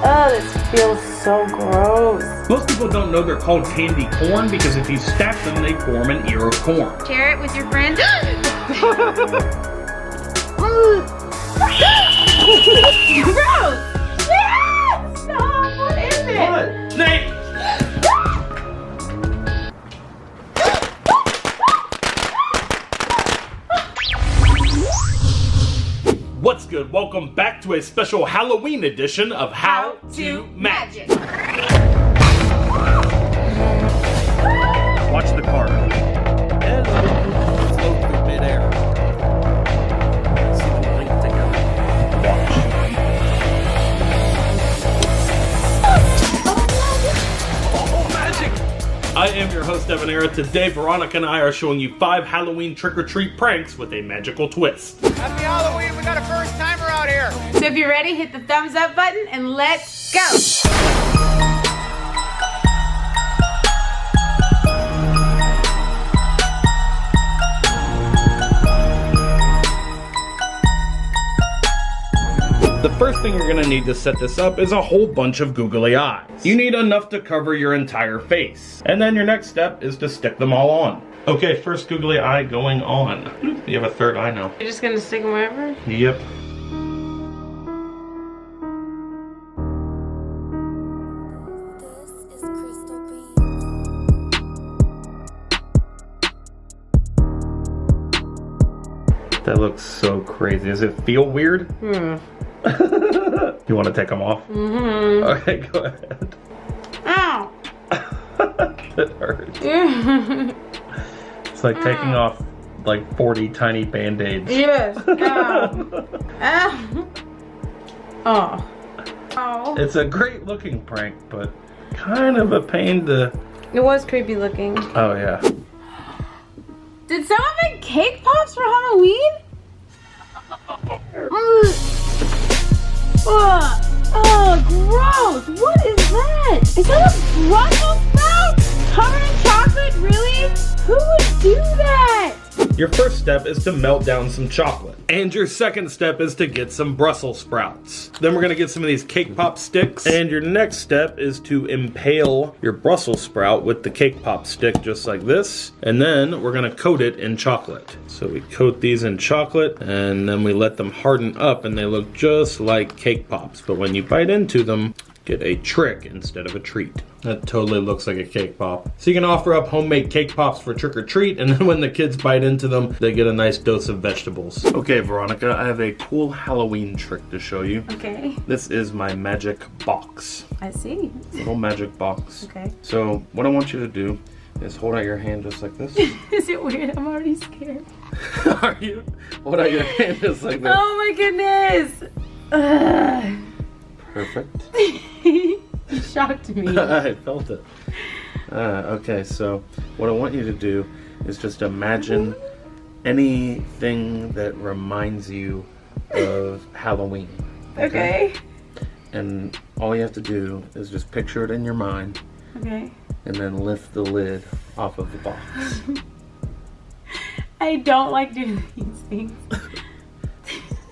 Oh, this feels so gross. Most people don't know they're called candy corn because if you stack them, they form an ear of corn. Share it with your friends. Gross! Yeah! Stop! What is it? What? Snake! What's good? Welcome back to a special Halloween edition of How to Magic. Watch the card. Hello. Float through midair. See the link together. Oh, magic! I am your host, Debonair. Today, Veronica and I are showing you 5 Halloween trick-or-treat pranks with a magical twist. Happy Halloween, we got a first timer out here. So if you're ready, hit the thumbs up button and let's go! The first thing you're gonna need to set this up is a whole bunch of googly eyes. You need enough to cover your entire face. And then your next step is to stick them all on. Okay, first googly eye going on. You have a third eye now. You're just gonna stick them wherever? Yep. That looks so crazy. Does it feel weird? You want to take them off? Mm-hmm. Okay, go ahead. Ow! It hurts. It's like taking off like 40 tiny band-aids. Yes. Ow. Ow. Oh. Oh. It's a great looking prank, but kind of a pain to... It was creepy looking. Oh yeah. Did someone make cake pops for Halloween? Oh, gross! What is that? Is that a Brussels sprout? Covered in chocolate? Really? Who would do that? Your first step is to melt down some chocolate. And your second step is to get some Brussels sprouts. Then we're gonna get some of these cake pop sticks. And your next step is to impale your Brussels sprout with the cake pop stick just like this. And then we're gonna coat it in chocolate. So we coat these in chocolate and then we let them harden up and they look just like cake pops. But when you bite into them, get a trick instead of a treat. That totally looks like a cake pop. So you can offer up homemade cake pops for trick or treat, and then when the kids bite into them, they get a nice dose of vegetables. Okay, Veronica, I have a cool Halloween trick to show you. Okay. This is my magic box. I see. Little magic box. Okay. So what I want you to do is hold out your hand just like this. Is it weird? I'm already scared. Are you? Hold out your hand just like this. Oh my goodness! Ugh. Perfect. You shocked me. I felt it. Okay, so what I want you to do is just imagine anything that reminds you of Halloween. Okay. And all you have to do is just picture it in your mind. Okay. And then lift the lid off of the box. I don't like doing these things.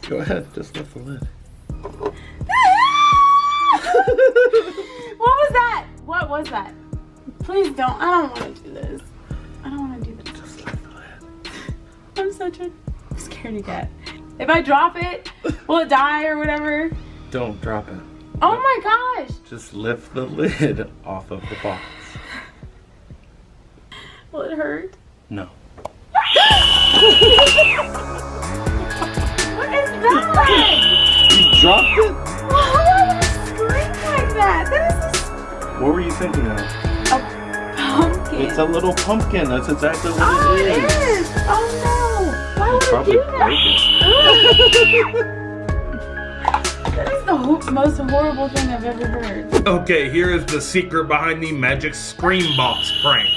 Go ahead, just lift the lid. What was that? What was that? Please don't. I don't want to do this. I don't want to do this. Just lift the lid. I'm such a scaredy cat. If I drop it, will it die or whatever? Don't drop it. Oh my gosh. Just lift the lid off of the box. Will it hurt? No. What is that? You dropped it? Why would I scream like that? That is What were you thinking of? a pumpkin. It's a little pumpkin. That's exactly what Oh, it it is. is. Oh no. Why would I Probably do break that? That is the most horrible thing I've ever heard. Okay, here is the secret behind the magic scream box prank.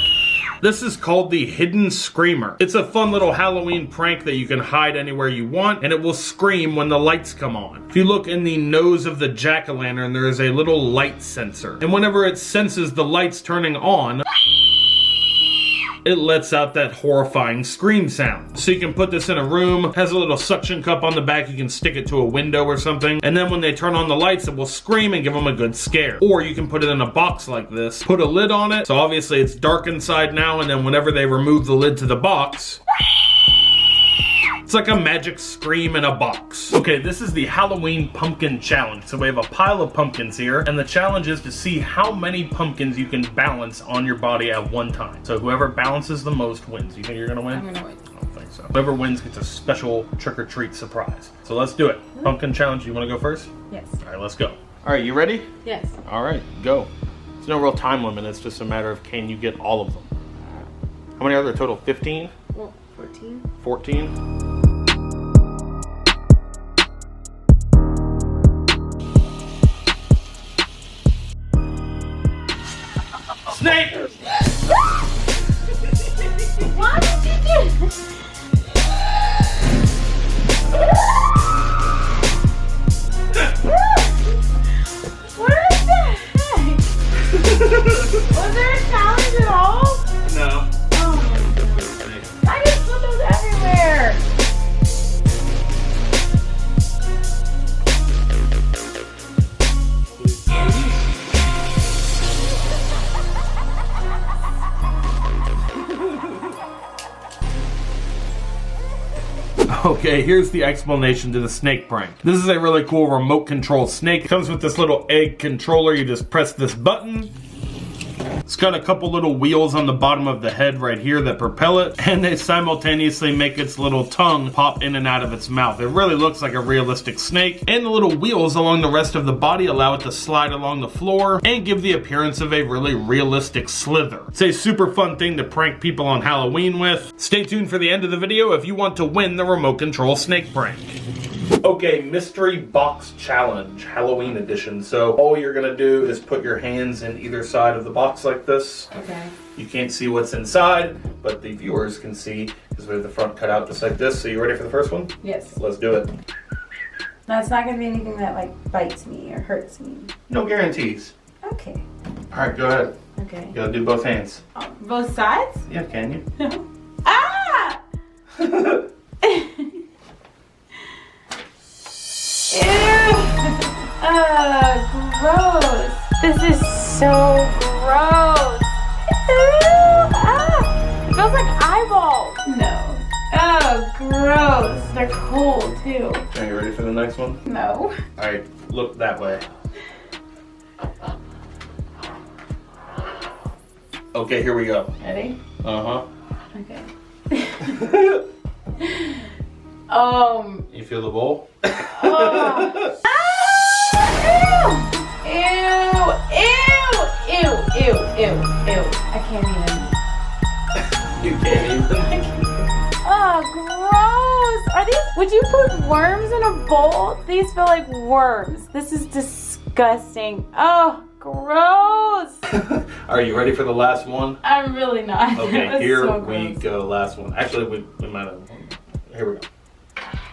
This is called the Hidden Screamer. It's a fun little Halloween prank that you can hide anywhere you want, and it will scream when the lights come on. If you look in the nose of the jack-o'-lantern, there is a little light sensor. And whenever it senses the lights turning on, it lets out that horrifying scream sound. So you can put this in a room, has a little suction cup on the back, you can stick it to a window or something, and then when they turn on the lights, it will scream and give them a good scare. Or you can put it in a box like this, put a lid on it, so obviously it's dark inside now, and then whenever they remove the lid to the box, it's like a magic scream in a box. Okay, this is the Halloween pumpkin challenge. So we have a pile of pumpkins here, and the challenge is to see how many pumpkins you can balance on your body at one time. So whoever balances the most wins. You think you're gonna win? I'm gonna win. I don't think so. Whoever wins gets a special trick-or-treat surprise. So let's do it. Pumpkin challenge, you wanna go first? Yes. All right, let's go. All right, you ready? Yes. All right, go. There's no real time limit, it's just a matter of can you get all of them. How many are there total? 15? Well, 14. 14? Snake! Why did you do this? What is the heck? Was there a challenge at all? No. Oh my god. I just put those everywhere. Okay, here's the explanation to the snake prank. This is a really cool remote control snake. It comes with this little egg controller. You just press this button. It's got a couple little wheels on the bottom of the head right here that propel it, and they simultaneously make its little tongue pop in and out of its mouth. It really looks like a realistic snake, and the little wheels along the rest of the body allow it to slide along the floor and give the appearance of a really realistic slither. It's a super fun thing to prank people on Halloween with. Stay tuned for the end of the video if you want to win the remote control snake prank. Okay, mystery box challenge, Halloween edition. So all you're gonna do is put your hands in either side of the box like this. Okay. You can't see what's inside, but the viewers can see because we have the front cut out just like this. So you ready for the first one? Yes. Let's do it. No, it's not gonna be anything that like bites me or hurts me. No guarantees. Okay. All right, go ahead. Okay. You gotta do both hands. Both sides? Yeah, can you? Ah! Ew! Gross. This is so gross. Ew! Ah! It feels like eyeballs. No. Oh, gross. They're cold too. Are you ready for the next one? No. All right, look that way. Okay, here we go. Ready? Uh-huh. Okay. You feel the bowl? Oh. Ah! Ew! Ew! Ew! Ew! Ew! Ew! I can't even. You can't even. Oh, gross! Are these? Would you put worms in a bowl? These feel like worms. This is disgusting. Oh, gross! Are you ready for the last one? I'm really not. Okay, here so we gross. go. Last one. Actually, we might have. Here we go.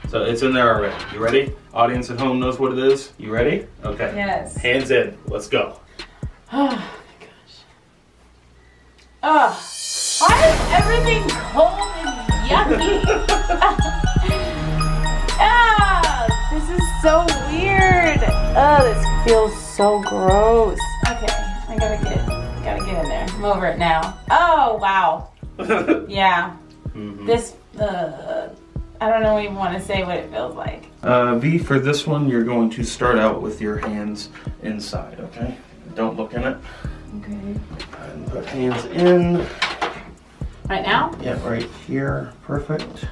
So it's in there already. You ready? Audience at home knows what it is. You ready? Okay. Yes. Hands in. Let's go. Oh my gosh. Ugh. Why is everything cold and yucky? Ah, this is so weird. Oh, this feels so gross. Okay, I gotta get in there. I'm over it now. Oh wow. Yeah. Mm-hmm. This. I don't know even want to say what it feels like. V, for this one, you're going to start out with your hands inside, okay? Don't look in it. Okay. And put hands in. Right now? Yeah, right here. Perfect.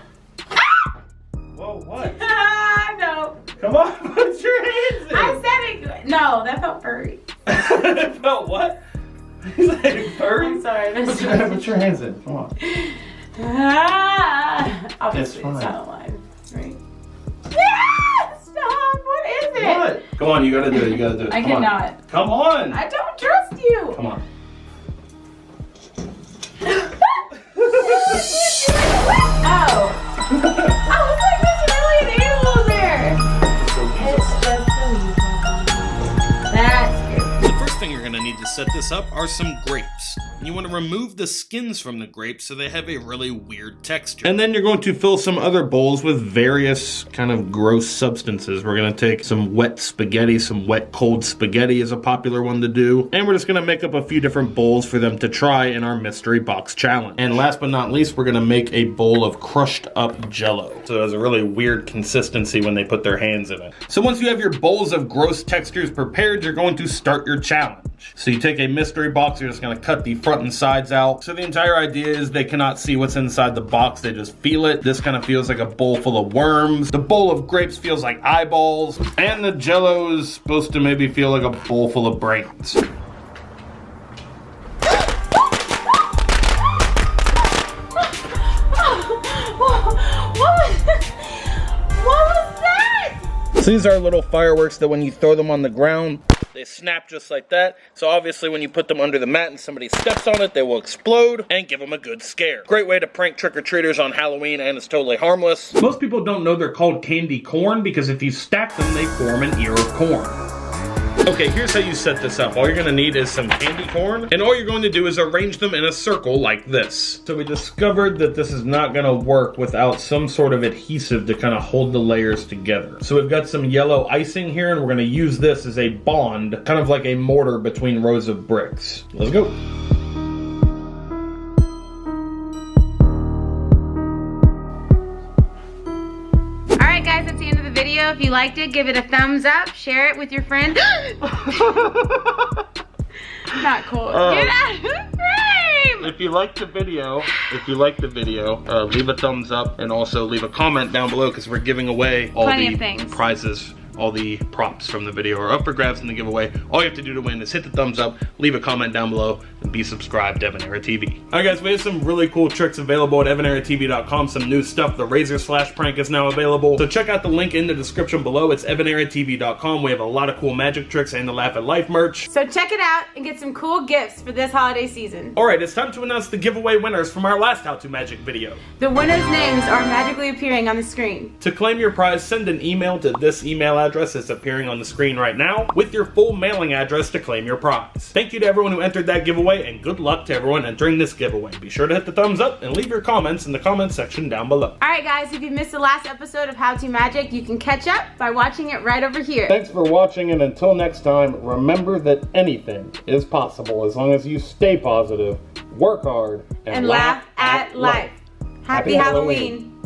Whoa, what? No. Come on, put your hands in. I said it. No, that felt furry. It felt what? You said furry? I'm sorry. Put your hands in. Come on. Obviously, fine. it's not alive, right? Ah, stop! What is it? What? Come on, you gotta do it. You gotta do it. I Come on. cannot. Come on. I don't trust you. Come on. Oh. I was like, there's really an animal there. It's just a weevil. That's good. The first thing you're gonna need to set this up are some grapes. You want to remove the skins from the grapes so they have a really weird texture. And then you're going to fill some other bowls with various kind of gross substances. We're going to take some wet spaghetti, some wet cold spaghetti is a popular one to do. And we're just going to make up a few different bowls for them to try in our mystery box challenge. And last but not least, we're going to make a bowl of crushed up Jello. So it has a really weird consistency when they put their hands in it. So once you have your bowls of gross textures prepared, you're going to start your challenge. So you take a mystery box, you're just going to cut the front and sides out. So the entire idea is they cannot see what's inside the box, they just feel it. This kind of feels like a bowl full of worms. The bowl of grapes feels like eyeballs. And the Jello is supposed to maybe feel like a bowl full of brains. So these are little fireworks that when you throw them on the ground, they snap just like that. So obviously when you put them under the mat and somebody steps on it, they will explode and give them a good scare. Great way to prank trick-or-treaters on Halloween, and it's totally harmless. Most people don't know they're called candy corn because if you stack them, they form an ear of corn. Okay, here's how you set this up. All you're gonna need is some candy corn, and all you're going to do is arrange them in a circle like this. So we discovered that this is not gonna work without some sort of adhesive to kind of hold the layers together. So we've got some yellow icing here, and we're gonna use this as a bond, kind of like a mortar between rows of bricks. Let's go. Guys, that's the end of the video. If you liked it, give it a thumbs up, share it with your friends. Not cool. Get out of the frame! If you liked the video, leave a thumbs up and also leave a comment down below because we're giving away all Plenty the of things. prizes. All the props from the video are up for grabs in the giveaway. All you have to do to win is hit the thumbs up, leave a comment down below, and be subscribed to Evanera TV. Alright guys, we have some really cool tricks available at EvaneraTV.com. Some new stuff. The razor slash prank is now available. So check out the link in the description below. It's EvaneraTV.com. We have a lot of cool magic tricks and the Laugh at Life merch. So check it out and get some cool gifts for this holiday season. Alright, it's time to announce the giveaway winners from our last How to Magic video. The winners' names are magically appearing on the screen. To claim your prize, send an email to this email address that's appearing on the screen right now with your full mailing address to claim your prize. Thank you to everyone who entered that giveaway, and good luck to everyone entering this giveaway. Be sure to hit the thumbs up and leave your comments in the comments section down below. Alright guys, if you missed the last episode of How to Magic, you can catch up by watching it right over here. Thanks for watching, and until next time, remember that anything is possible as long as you stay positive, work hard, and laugh at life. Happy Halloween.